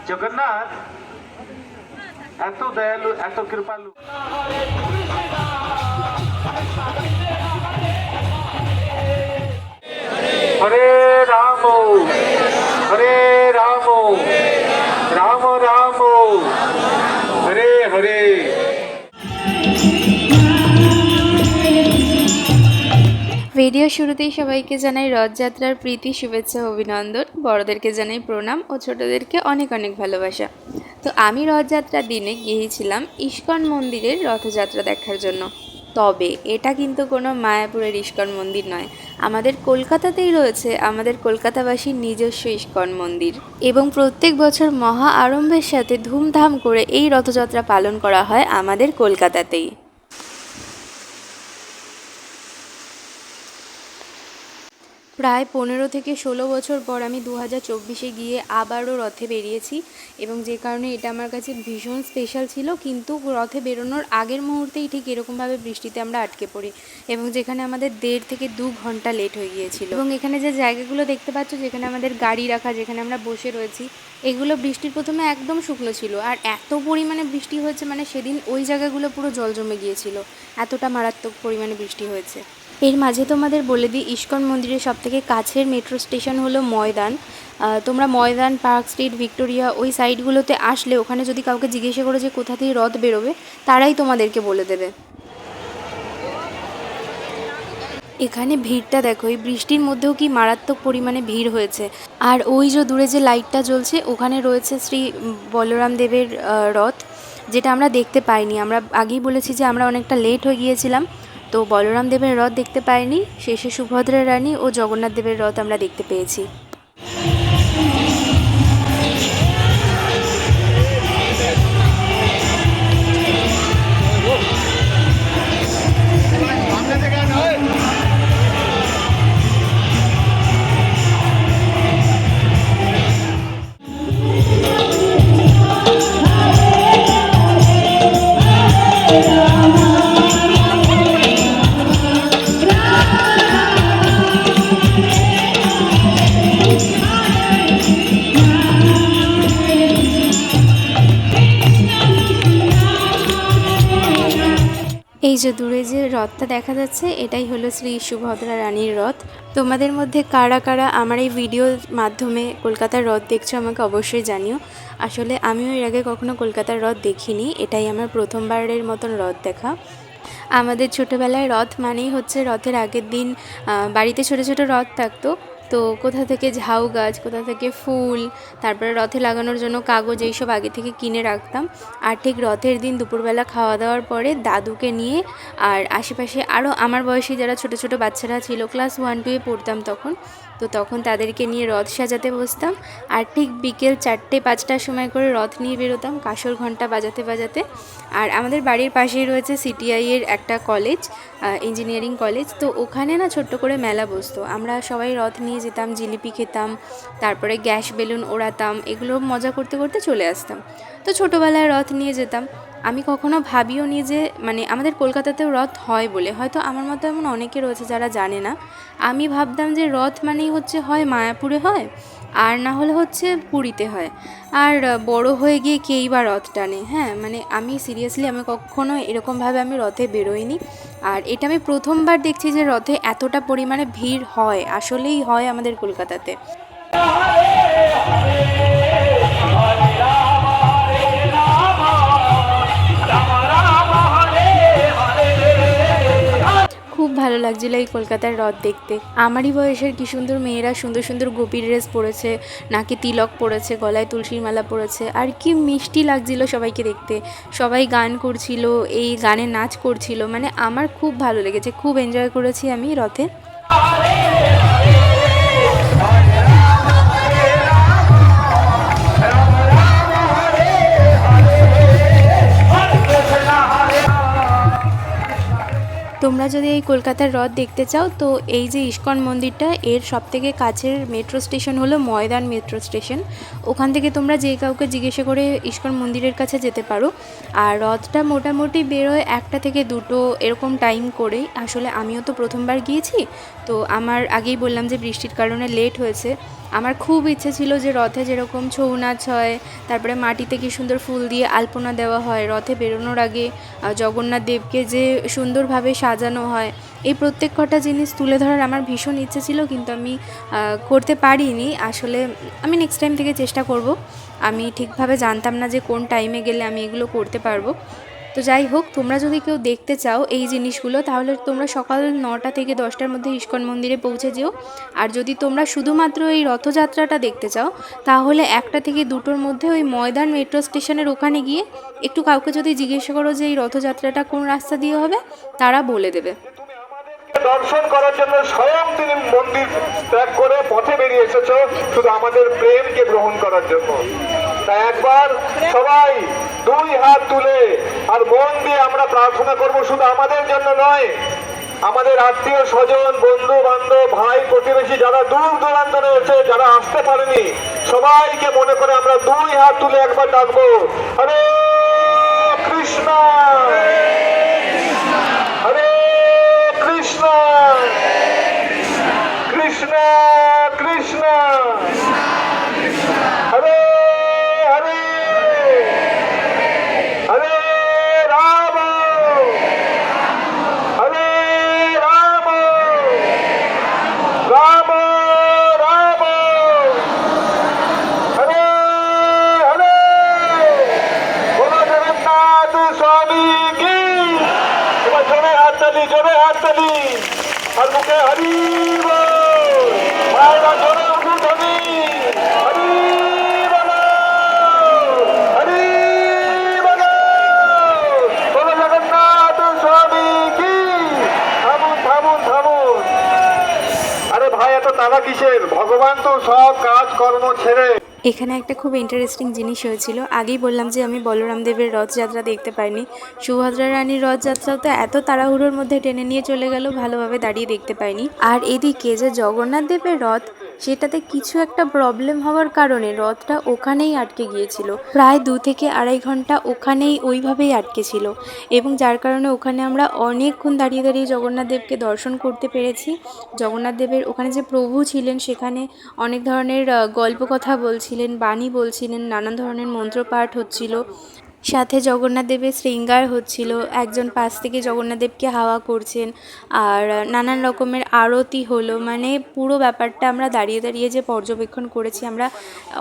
জগন্নাথ এত দয়ালু, এত কৃপালু। হরে রাম হরে রাম রাম রাম হরে হরে। ভিডিও শুরুতেই সবাইকে জানাই রথযাত্রার প্রীতি, শুভেচ্ছা, অভিনন্দন। বড়দেরকে জানাই প্রণাম ও ছোটদেরকে অনেক অনেক ভালোবাসা। তো আমি রথযাত্রার দিনে গিয়েছিলাম ইস্কন মন্দিরের রথযাত্রা দেখার জন্য। তবে এটা কিন্তু কোনো মায়াপুরের ইস্কন মন্দির নয়, আমাদের কলকাতাতেই রয়েছে আমাদের কলকাতাবাসীর নিজস্ব ইস্কন মন্দির। এবং প্রত্যেক বছর মহা আড়ম্বরের সাথে ধুমধাম করে এই রথযাত্রা পালন করা হয় আমাদের কলকাতাতেই। প্রায় 15 থেকে 16 বছর পর আমি 2024-এ গিয়ে আবারও রথে বেরিয়েছি, এবং যে কারণে এটা আমার কাছে ভীষণ স্পেশাল ছিল। কিন্তু রথে বেরোনোর আগের মুহূর্তেই ঠিক এরকমভাবে বৃষ্টিতে আমরা আটকে পড়ি, এবং যেখানে আমাদের 1.5 থেকে 2 ঘন্টা লেট হয়ে গিয়েছিল। এবং এখানে যে জায়গাগুলো দেখতে পাচ্ছ, যেখানে আমাদের গাড়ি রাখা, যেখানে আমরা বসে রয়েছি, এগুলো বৃষ্টির প্রথমে একদম শুকনো ছিল, আর এত পরিমাণে বৃষ্টি হয়েছে, মানে সেদিন ওই জায়গাগুলো পুরো জল জমে গিয়েছিল, এতটা মারাত্মক পরিমাণে বৃষ্টি হয়েছে। এর মাঝে তোমাদের বলে দিই, ইস্কন মন্দিরের সবথেকে কাছের মেট্রো স্টেশন হলো ময়দান। তোমরা ময়দান, পার্ক স্ট্রিট, ভিক্টোরিয়া ওই সাইডগুলোতে আসলে ওখানে যদি কাউকে জিজ্ঞাসা করো যে কোথা থেকে রথ বেরোবে, তারাই তোমাদেরকে বলে দেবে। এখানে ভিড়টা দেখো, এই বৃষ্টির মধ্যেও কি মারাত্মক পরিমাণে ভিড় হয়েছে। আর ওই যে দূরে যে লাইটটা জ্বলছে, ওখানে রয়েছে শ্রী বলরাম দেবের রথ, যেটা আমরা দেখতে পাইনি। আমরা আগেই বলেছি যে আমরা অনেকটা লেট হয়ে গিয়েছিলাম, তো বলরাম দেবের রথ দেখতে পাইনি। শেষে সুভদ্রা রানী ও জগন্নাথ দেবের রথ আমরা দেখতে পেয়েছি। এই যে দূরে যে রথটা দেখা যাচ্ছে, এটাই হলো শ্রী সুভদ্রা রানীর রথ। তোমাদের মধ্যে কারা কারা আমার এই ভিডিওর মাধ্যমে কলকাতার রথ দেখছো আমাকে অবশ্যই জানিও। আসলে আমিও এর আগে কখনো কলকাতার রথ দেখিনি, এটাই আমার প্রথমবারের মতন রথ দেখা। আমাদের ছোটোবেলায় রথ মানেই হচ্ছে রথের আগের দিন বাড়িতে ছোটো ছোটো রথ থাকতো, তো কোথা থেকে ঝাউ গাছ, কোথা থেকে ফুল, তারপরে রথে লাগানোর জন্য কাগজ, এইসব আগে থেকে কিনে রাখতাম। আর ঠিক রথের দিন দুপুরবেলা খাওয়া দাওয়ার পরে দাদুকে নিয়ে, আর আশেপাশে আরও আমার বয়সী যারা ছোটো ছোটো বাচ্চারা ছিল, ক্লাস 1-2-এ পড়তাম তখন, তো তখন তাদেরকে নিয়ে রথ সাজাতে বসতাম। আর ঠিক বিকেল 4টে-5টার সময় করে রথ নিয়ে বেরোতাম কাঁসর ঘণ্টা বাজাতে বাজাতে। আর আমাদের বাড়ির পাশেই রয়েছে সিটিআইয়ের একটা কলেজ, ইঞ্জিনিয়ারিং কলেজ, তো ওখানে না ছোট্ট করে মেলা বসতো। আমরা সবাই রথ নিয়ে যেতাম, জিলিপি খেতাম, তারপরে গ্যাস বেলুন ওড়াতাম, এগুলো মজা করতে করতে চলে আসতাম। তো ছোটোবেলায় রথ নিয়ে যেতাম। আমি কখনো ভাবিও নি যে মানে আমাদের কলকাতাতেও রথ হয় বলে। হয়তো আমার মতো এমন অনেকে রয়েছে যারা জানে না। আমি ভাবতাম যে রথ মানেই হচ্ছে হয় মায়াপুরে হয়, আর না হলে হচ্ছে পুরীতে হয়। আর বড় হয়ে গিয়ে কেই বা রথ টানে। হ্যাঁ, মানে আমি সিরিয়াসলি আমি কখনো এরকমভাবে আমি রথে বেরোইনি। আর এটা আমি প্রথমবার দেখছি যে রথে এতটা পরিমাণে ভিড় হয়, আসলেই হয় আমাদের কলকাতাতে। খুব ভালো লাগছিলো এই কলকাতার রথ দেখতে। আমারই বয়সের কি সুন্দর মেয়েরা সুন্দর সুন্দর গোপীর ড্রেস পরেছে, নাকে তিলক পরেছে, গলায় তুলসীর মালা পরেছে, আর কি মিষ্টি লাগছিল সবাইকে দেখতে। সবাই গান করছিল, এই গানে নাচ করছিল, মানে আমার খুব ভালো লেগেছে, খুব এনজয় করেছি আমি রথে। তোমরা যদি এই কলকাতার রথ দেখতে চাও তো এই যে ইস্কন মন্দিরটা এর সবথেকে কাছের মেট্রো স্টেশন হলো ময়দান মেট্রো স্টেশন। ওখান থেকে তোমরা যে কাউকে জিজ্ঞাসা করে ইস্কন মন্দিরের কাছে যেতে পারো। আর রথটা মোটামুটি বেরোয় 1টা থেকে 2টো এরকম টাইম করেই। আসলে আমিও তো প্রথমবার গিয়েছি, তো আমার আগেই বললাম যে বৃষ্টির কারণে লেট হয়েছে। আমার খুব ইচ্ছে ছিল যে রথে যেরকম ছৌ নাচ হয়, তারপরে মাটিতে কি সুন্দর ফুল দিয়ে আলপনা দেওয়া হয়, রথে বেরোনোর আগে জগন্নাথ দেবকে যে সুন্দরভাবে সাজানো হয়, এই প্রত্যেক কটা জিনিস তুলে ধরার আমার ভীষণ ইচ্ছে ছিল, কিন্তু আমি করতে পারিনি। আসলে আমি নেক্সট টাইম থেকে চেষ্টা করব। আমি ঠিকভাবে জানতাম না যে কোন টাইমে গেলে আমি এগুলো করতে পারবো। তো যাই হোক, তোমরা যদি কেউ দেখতে চাও এই জিনিসগুলো তাহলে তোমরা সকাল 9টা থেকে 10টার মধ্যে ইস্কন মন্দিরে পৌঁছে যেও। আর যদি তোমরা শুধুমাত্র এই রথযাত্রাটা দেখতে চাও তাহলে 1টা থেকে 2টোর মধ্যে ওই ময়দান মেট্রো স্টেশনের ওখানে গিয়ে একটু কাউকে যদি জিজ্ঞাসা করো যে এই রথযাত্রাটা কোন রাস্তা দিয়ে হবে, তারা বলে দেবে। দর্শন করার জন্য স্বয়ং তিনি মন্দির ত্যাগ করে পথে বেরিয়ে এসেছো শুধু আমাদের প্রেমকে গ্রহণ করার জন্য। তাই একবার সবাই 2 হাত তুলে আর মন দিয়ে আমরা প্রার্থনা করব, শুধু আমাদের জন্য নয়, আমাদের আত্মীয় স্বজন, বন্ধু বান্ধব, ভাই প্রতিবেশী যারা দূর দূরান্ত রয়েছে, যারা আসতে পারেনি, সবাইকে মনে করে আমরা 2 হাত তুলে একবার ডাকবো, হরে কৃষ্ণ হরে কৃষ্ণ কৃষ্ণ কৃষ্ণ হরে হরে হরে রাম হরে রাম রাম রাম হরে হরে। বলো জগন্নাথ স্বামী কি। এবার জোরে হাততালি আর মুখে হরি বল, মায়েরা জোরে উঠুন ধ্বনি, হরি বল হরি বল। বলো জগন্নাথ স্বামী কি। থামুন থামুন থামুন। আরে ভাই, এত তারা কিসের? ভগবান তো সব কাজ কর্ম ছেড়ে। এখানে একটা খুব ইন্টারেস্টিং জিনিস হয়েছিল। আগেই বললাম যে আমি বলরাম দেবের রথযাত্রা দেখতে পাইনি। সুভদ্রা রানীর রথযাত্রাও তো এত তাড়াহুড়োর মধ্যে টেনে নিয়ে চলে গেল, ভালোভাবে দাঁড়িয়ে দেখতে পাইনি। আর এদিকে যে জগন্নাথ দেবের রথ, সেটাতে কিছু একটা প্রবলেম হওয়ার কারণে রথটা ওখানেই আটকে গিয়েছিল। প্রায় 2 থেকে আড়াই ঘন্টা ওখানেই ওইভাবেই আটকে ছিল, এবং যার কারণে ওখানে আমরা অনেকক্ষণ দাঁড়িয়ে দাঁড়িয়ে জগন্নাথ দেবকে দর্শন করতে পেরেছি। জগন্নাথ দেবের ওখানে যে প্রভু ছিলেন সেখানে অনেক ধরনের গল্প কথা বলছিলেন, বাণী বলছিলেন, নানান ধরনের মন্ত্রপাঠ হচ্ছিল, সাথে জগন্নাথ দেবের শৃঙ্গার হচ্ছিল, একজন পাশ থেকে জগন্নাথ দেবকে হাওয়া করছেন, আর নানান রকমের আরতি হলো। মানে পুরো ব্যাপারটা আমরা দাঁড়িয়ে দাঁড়িয়ে যে পর্যবেক্ষণ করেছি, আমরা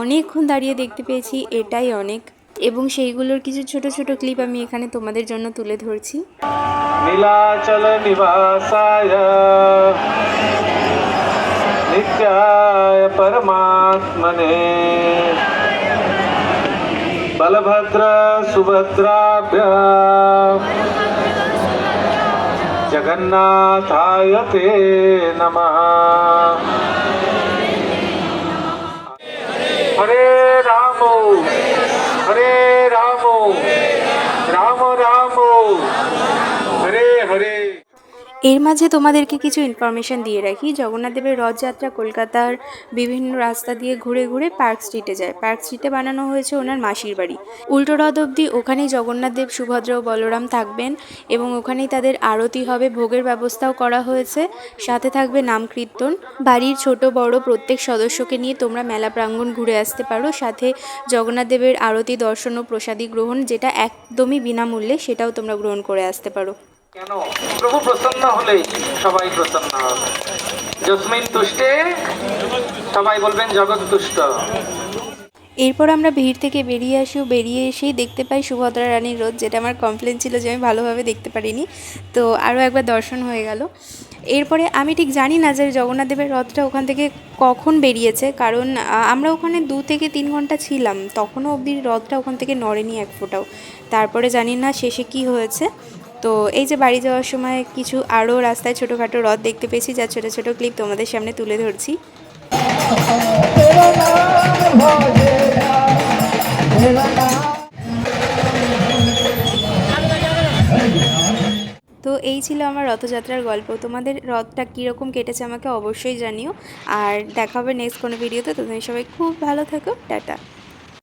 অনেকক্ষণ দাঁড়িয়ে দেখতে পেয়েছি, এটাই অনেক। এবং সেইগুলোর কিছু ছোট ছোট ক্লিপ আমি এখানে তোমাদের জন্য তুলে ধরছি। নীলাচল নিবাসায় নিত্যায় পরমাত্মনে বলভদ্র সুভদ্রাভ্যাম জগন্নাথায় তে নমঃ। হরে রাম হরে রাম রাম রাম হরে হরে। এর মাঝে তোমাদেরকে কিছু ইনফরমেশান দিয়ে রাখি। জগন্নাথ দেবের রথযাত্রা কলকাতার বিভিন্ন রাস্তা দিয়ে ঘুরে ঘুরে পার্ক স্ট্রিটে যায়। পার্ক স্ট্রিটে বানানো হয়েছে ওনার মাসির বাড়ি। উল্টো রথ অবধি ওখানেই জগন্নাথ দেব, সুভদ্রা ও বলরাম থাকবেন, এবং ওখানেই তাদের আরতি হবে, ভোগের ব্যবস্থাও করা হয়েছে, সাথে থাকবে নাম কীর্তন। বাড়ির ছোট বড় প্রত্যেক সদস্যকে নিয়ে তোমরা মেলা প্রাঙ্গণ ঘুরে আসতে পারো, সাথে জগন্নাথ দেবের আরতি দর্শন ও প্রসাদী গ্রহণ, যেটা একদমই বিনামূল্যে, সেটাও তোমরা গ্রহণ করে আসতে পারো। কেন? প্রভু প্রসন্ন হলে সবাই প্রসন্ন হবে। যস্মিন তুষ্টে সবাই বলবেন জগৎ তুষ্ট। এরপর আমরা ভিড় থেকে বেরিয়ে আসি, বেরিয়ে এসেই দেখতে পাই সুভদ্রা রানীর রথ, যেটা আমার কমপ্লেন ছিল যে আমি ভালোভাবে দেখতে পারিনি, তো আরও একবার দর্শন হয়ে গেল। এরপরে আমি ঠিক জানি না যে জগন্নাথ দেবের রথটা ওখান থেকে কখন বেরিয়েছে, কারণ আমরা ওখানে 2 থেকে 3 ঘন্টা ছিলাম, তখনও অবধি রথটা ওখান থেকে নড়েনি এক ফোঁটাও। তারপরে জানি না শেষে কি হয়েছে। তো এই যে বাড়ি যাওয়ার সময় কিছু আরও রাস্তায় ছোটোখাটো রথ দেখতে পেয়েছি, যা ছোটো ছোটো ক্লিপ তোমাদের সামনে তুলে ধরছি। তো এই ছিল আমার রথযাত্রার গল্প। তোমাদের রথটা কীরকম কেটেছে আমাকে অবশ্যই জানিও। আর দেখা হবে নেক্সট কোনো ভিডিওতে। তোমরা সবাই খুব ভালো থাকো, টাটা।